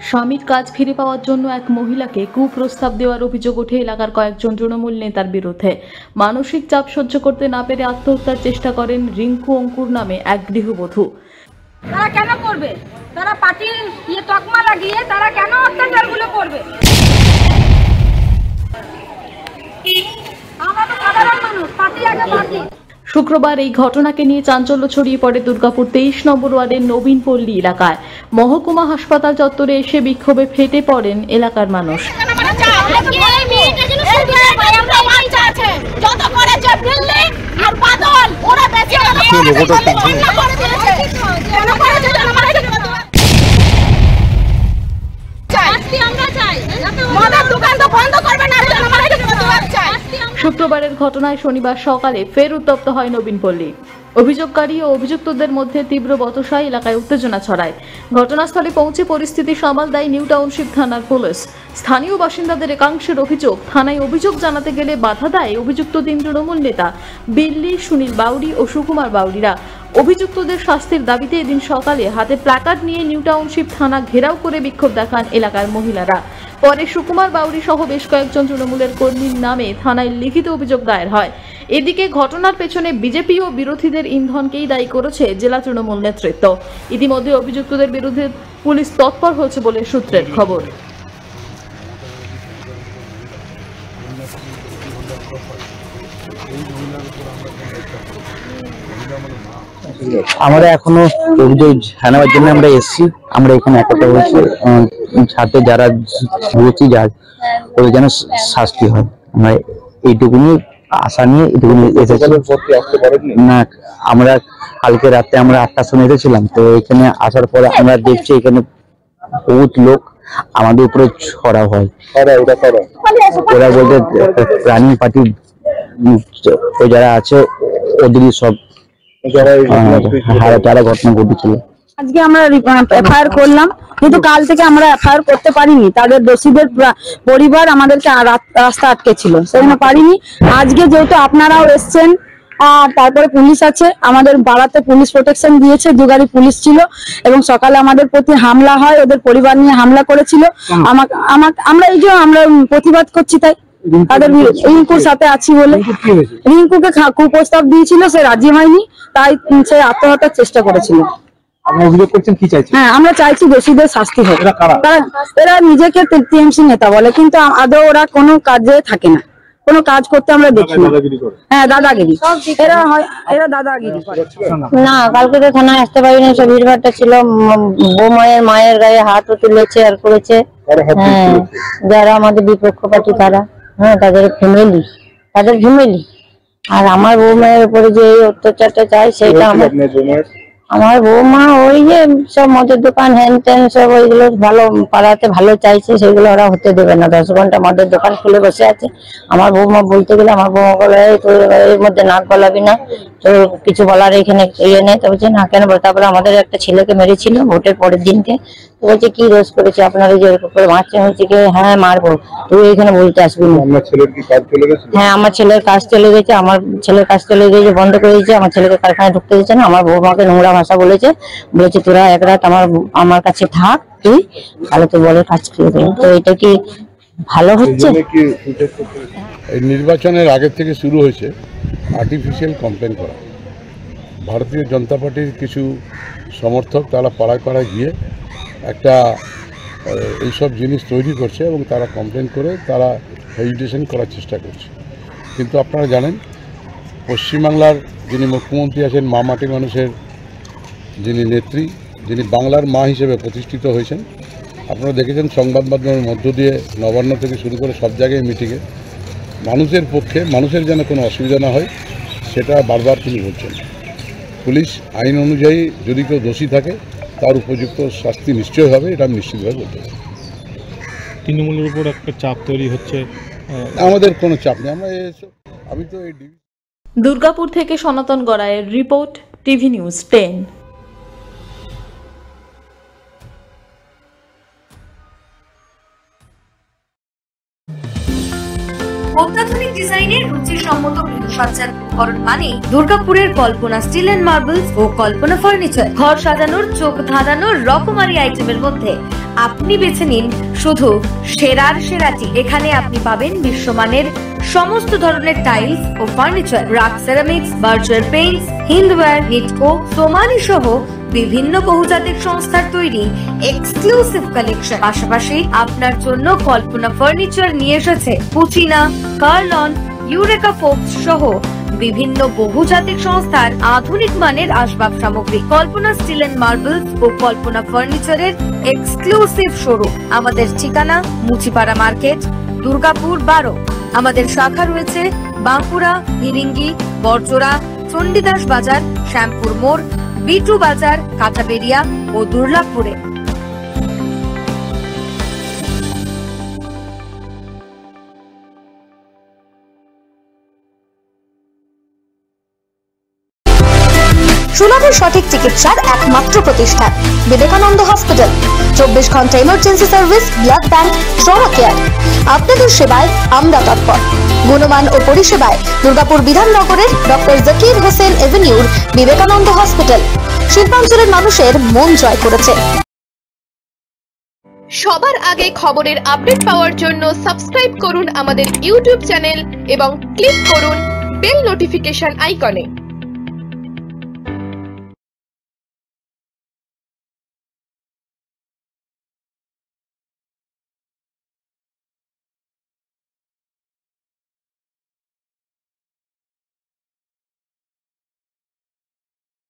স্বামীর কাজ ফিরে পাওয়ার জন্য এক মহিলাকে কুপ্রস্তাব দেওয়ার অভিযোগ ওঠে এলাকার কয়েকজন তৃণমূল নেতার বিরুদ্ধে। মানসিক চাপ সহ্য করতে না পেরে আত্মহত্যার চেষ্টা করেন রিঙ্কু অঙ্কুর নামে এক গৃহবধূ। তারা কেন করবে? তারা পার্টির তকমা লাগিয়ে তারা কেন অত্যাচারগুলো করবে? আমরা তো সাধারণ মানুষ, পার্টি আগে পার্টি। শুক্রবার এই ঘটনাকে নিয়ে চাঞ্চল্য ছড়িয়ে পড়ে দুর্গাপুর 23 নম্বর ওয়ার্ডের নবীনপল্লী এলাকায়। মহকুমা হাসপাতাল চত্বরে এসে বিক্ষোভে ফেটে পড়েন এলাকার মানুষ। শুক্রবারের ঘটনায় শনিবার সকালে ফের উত্তপ্ত হয় নবীনপল্লী। অভিযোগকারী ও অভিযুক্তদের মধ্যে তীব্র বচসায় এলাকায় উত্তেজনা ছড়ায়। ঘটনাস্থলে পৌঁছে পরিস্থিতি সামাল দেয় নিউ টাউনশিপ থানার পুলিশ। স্থানীয় বাসিন্দাদের একাংশের অভিযোগ, থানায় অভিযোগ জানাতে গেলে বাধা দেয় অভিযুক্ত তিন তৃণমূল নেতা বিল্লি, সুনীল বাউরি ও সুকুমার বাউরিরা। অভিযুক্তদের শাস্তির দাবিতে এদিন সকালে হাতে প্ল্যাকার্ড নিয়ে নিউ টাউনশিপ থানা ঘেরাও করে বিক্ষোভ দেখান এলাকার মহিলারা। পরে সুকুমার বাউরি সহ বেশ কয়েকজন তৃণমূলের কর্মীর নামে থানায় লিখিত অভিযোগ দায়ের হয়। এদিকে ঘটনার পেছনে বিজেপি ও বিরোধীদের ইন্ধনকেই দায়ী করেছে জেলা তৃণমূল নেতৃত্ব। ইতিমধ্যে অভিযুক্তদের বিরুদ্ধে পুলিশ তৎপর হয়েছে বলে সূত্রের খবর। আমরা এখনো অভিযোগ জানাবার জন্য আমরা এসেছি। আমরা এখানে একটা হয়েছি সাথে যারা হয়েছি যার ওদের যেন শাস্তি হয়, আমরা এইটুকুনি আশা নিয়ে এইটুকুনি এসেছি। না, আমরা কালকে রাতে আমরা 8টার সময় এসেছিলাম, তো এখানে আসার পরে আমরা দেখছি এখানে বহুত লোক আমাদের উপরে ছড়া হয়। ওরা বলতে রানিং পার্টি যারা আছে ওদেরই সব যারা ঘটনা ঘটেছিল। আজকে আমরা এফআইআর করলাম, কিন্তু কাল থেকে আমরা এফআইআর করতে পারিনি। তাদের দোষীদের পরিবার আমাদেরকে রাস্তা আটকে ছিল, সেখানে পারিনি। আজকে যেহেতু আপনারাও এসছেন আর তারপরে পুলিশ আছে, আমাদের পাড়াতে পুলিশ প্রোটেকশন দিয়েছে, 2 গাড়ি পুলিশ ছিল এবং সকালে আমাদের প্রতি হামলা হয়, ওদের পরিবার নিয়ে হামলা করেছিল। আমরা এই যে আমরা প্রতিবাদ করছি, তাই তাদের রিঙ্কুর সাথে আছি বলে রিঙ্কুকে কুপ্রস্তাব দিয়েছিল, সে রাজি হয়নি, তাই সে আত্মহত্যার চেষ্টা করেছিল। হ্যাঁ, আমরা চাইছি দোষীদের শাস্তি হোক। এরা নিজেকে টিএমসি নেতা বলে, কিন্তু আদৌ ওরা কোনো কাজে থাকে না, কোনো কাজ করতে আমরা দেখি না। হ্যাঁ, দাদাগিরি, এরা দাদাগিরি করে। না, কালকে তো থানায় আসতে পারিনি, সব ভিড়ভাড়টা ছিল। মায়ের গায়ে হাতও তুলেছে আর করেছে। হ্যাঁ, যারা আমাদের বিপক্ষ পার্টি তারা, হ্যাঁ, তাদের ফ্যামিলি আর আমার বৌমায়ের উপরে যে অত্যাচারটা চাই সেটা আমার বৌমা ওই যে সব মদের দোকান হ্যান ত্যান সব ওইগুলো ভালো পাড়াতে ভালো চাইছে, সেগুলো ওরা হতে দেবে না। 10 ঘন্টা মদের দোকান খুলে বসে আছে। আমার বৌমা বলতে গেলে আমার বৌমা বলে তোর এর মধ্যে নাক গলাবি না, তোর কিছু বলার এখানে ইয়ে নেই। তো বলছে না কেন? তারপরে আমাদের একটা ছেলেকে মেরেছিল ভোটের পরের দিনকে। তো বলছে কি রোজ করেছে আপনারা যে মারছে? হচ্ছে কি হ্যাঁ মারবো, তুই এখানে বলতে আসবি না। হ্যাঁ, আমার ছেলের কাজ চলে গেছে, বন্ধ করে দিয়েছে। আমার ছেলেকে কারখানায় ঢুকতে দিচ্ছে না। আমার বৌমাকে নোংরা ভাষা বলেছে তোরা এক রাত আমার কাছে থাক, তুই তাহলে তো বলে কাজ করে দেবো। তো এটা কি ভালো হচ্ছে? নির্বাচনের আগে থেকে শুরু হয়েছে আর্টিফিশিয়াল কমপ্লেন করা। ভারতীয় জনতা পার্টির কিছু সমর্থক তারা পাড়ায় পাড়ায় গিয়ে একটা এইসব জিনিস তৈরি করছে এবং তারা কমপ্লেন করে তারা হেজিটেশন করার চেষ্টা করছে। কিন্তু আপনারা জানেন পশ্চিমবাংলার যিনি মুখ্যমন্ত্রী আছেন, মা মাটি মানুষের যিনি নেত্রী, যিনি বাংলার মা হিসেবে প্রতিষ্ঠিত হয়েছেন, আপনারা দেখেছেন সংবাদ মাধ্যমের মধ্য দিয়ে নবান্ন থেকে শুরু করে সব জায়গায় মিটিংয়ে মানুষের পক্ষে, মানুষের যেন কোনো অসুবিধা না হয় সেটা বারবার তিনি বলছেন। পুলিশ আইন অনুযায়ী যদি কেউ দোষী থাকে তার উপযুক্ত শাস্তি নিশ্চয় হবে, এটা আমি নিশ্চিতভাবে বলতে পারি। তৃণমূলের উপর একটা চাপ তৈরি হচ্ছে। আমাদের কোনো চাপ নেই, আমি তো এই দুর্গাপুর থেকে সনাতন গড়াইয়ের রিপোর্ট, টিভি নিউজ 10। অত্যাধুনিক ডিজাইনের রুচিসম্মত গৃহসজ্জার উপকরণ মানে দুর্গাপুরের কল্পনা স্টিল এন্ড মার্বেলস ও কল্পনা ফার্নিচার। ঘর সাজানোর, চোখ ধাঁধানোর রকমারি আইটেমের মধ্যে আপনি বেছে নিন শুধু সেরার সেরাটি। এখানে আপনি পাবেন বিশ্বমানের সমস্ত ধরনের টাইলস ও furniture, RAK ceramics, Berger paints, Hindware, Nitco, Somany সহ বিভিন্ন বহুজাতিক সংস্থার তৈরি এক্সক্লুসিভ কালেকশন। পাশাপাশি আপনার জন্য কল্পনা ফার্নিচার নিয়ে এসেছে পুচিনা, কার্লন, ইউরেকা ফোর্বস সহ বিভিন্ন বহুজাতিক সংস্থার আধুনিক মানের আসবাব সামগ্রী। কল্পনা স্টিল এন্ড মার্বেলস ও কল্পনা ফার্নিচারের এক্সক্লুসিভ শোরুম। আমাদের ঠিকানা মুচিপাড়া মার্কেট, দুর্গাপুর 12। আমাদের শাখা রয়েছে বাঁকুড়া, ভিরিঙ্গি, বড়জোড়া, চণ্ডীদাস বাজার, শ্যামপুর মোড়, বিটু বাজার, কাঁচাবেড়িয়া ও দুর্লাভপুরে। সুলভ সঠিক চিকিৎসার একমাত্র প্রতিষ্ঠান বিবেকানন্দ হসপিটাল। 24 ঘন্টা emergency service, blood bank, trauma care. আপনাদের সেবায় আমরা তৎপর। গুণমান ও পরিষেবায় দুর্গাপুর বিধাননগরের ডক্টর জাকির হোসেন এভিনিউর বিবেকানন্দ হসপিটাল শিল্পাঞ্চলের মানুষের মন জয় করেছে। সবার আগে খবরের আপডেট পাওয়ার জন্য সাবস্ক্রাইব করুন আমাদের ইউটিউব চ্যানেল এবং ক্লিক করুন বেল নোটিফিকেশন আইকনে।